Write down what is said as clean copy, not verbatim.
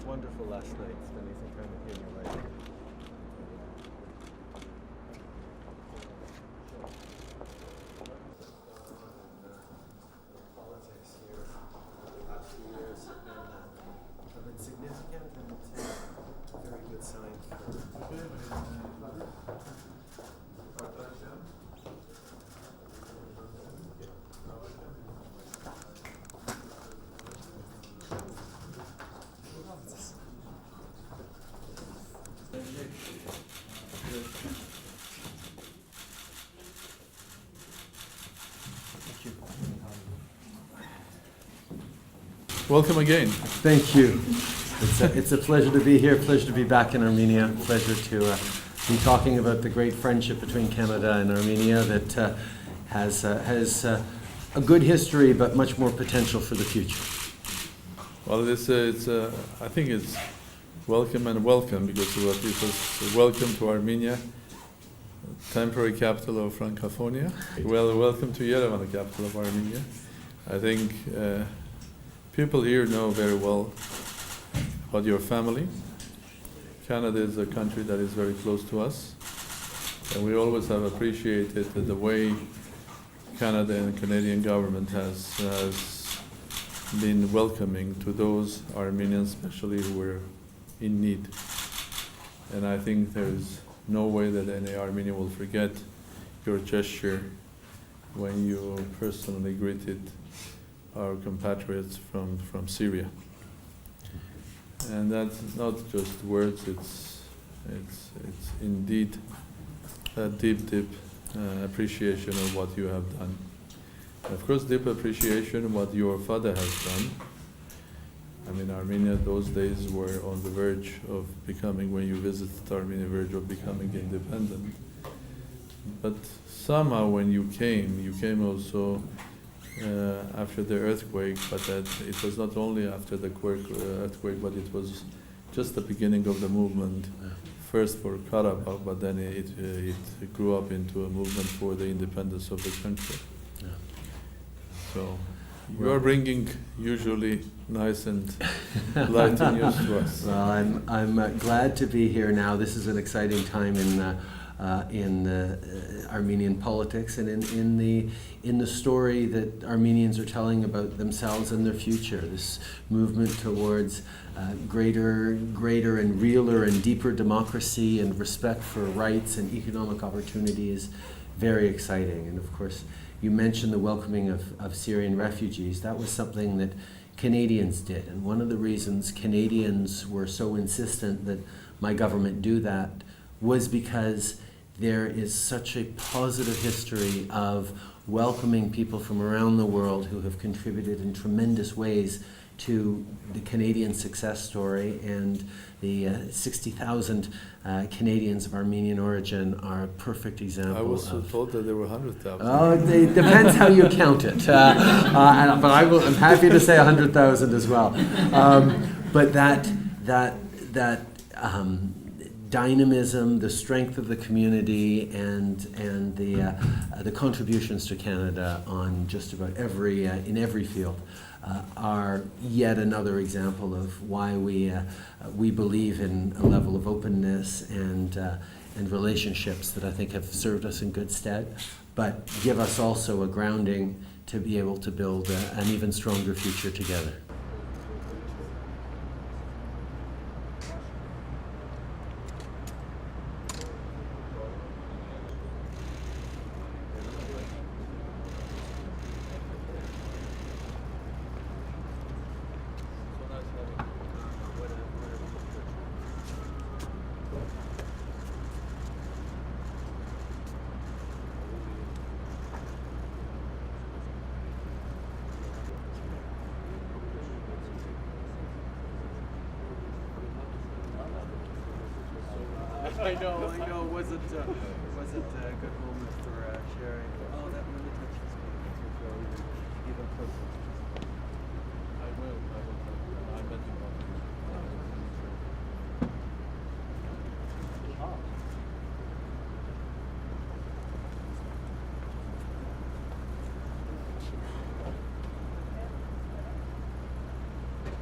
wonderful last night, spending some time with you and your wife. Politics here the past few years have been significant and a very good sign Welcome again. Thank you. It's a pleasure to be here, pleasure to be back in Armenia, pleasure to be talking about the great friendship between Canada and Armenia that has a good history but much more potential for the future. Well, I think it's welcome and welcome because it was welcome to Armenia, temporary capital of Francophonia. Well, welcome to Yerevan, the capital of Armenia. I think people here know very well about your family. Canada is a country that is very close to us, and we always have appreciated the way Canada and the Canadian government has been welcoming to those Armenians, especially who were in need. And I think there is no way that any Armenian will forget your gesture when you personally greeted our compatriots from Syria. And that's not just words, it's indeed a deep appreciation of what you have done. Of course, deep appreciation of what your father has done. I mean, Armenia those days were on the verge of becoming, when you visited Armenia, verge of becoming independent. But somehow when you came also after the earthquake, but that it was not only after the earthquake, but it was just the beginning of the movement, first for Karabakh, but then it grew up into a movement for the independence of the country. Yeah. So you are bringing usually nice and light news to us. Well, I'm glad to be here now. This is an exciting time in Armenian politics and in the story that Armenians are telling about themselves and their future. This movement towards greater and realer and deeper democracy and respect for rights and economic opportunity is very exciting. And of course, you mentioned the welcoming of Syrian refugees. That was something that Canadians did. And one of the reasons Canadians were so insistent that my government do that was because there is such a positive history of welcoming people from around the world who have contributed in tremendous ways to the Canadian success story, and the 60,000 Canadians of Armenian origin are a perfect example. I was told that there were 100,000. Oh, it depends how you count it. But I'm happy to say 100,000 as well. But that dynamism, the strength of the community, and the contributions to Canada on just about in every field are yet another example of why we believe in a level of openness and relationships that I think have served us in good stead, but give us also a grounding to be able to build an even stronger future together. I know. Was it a good moment?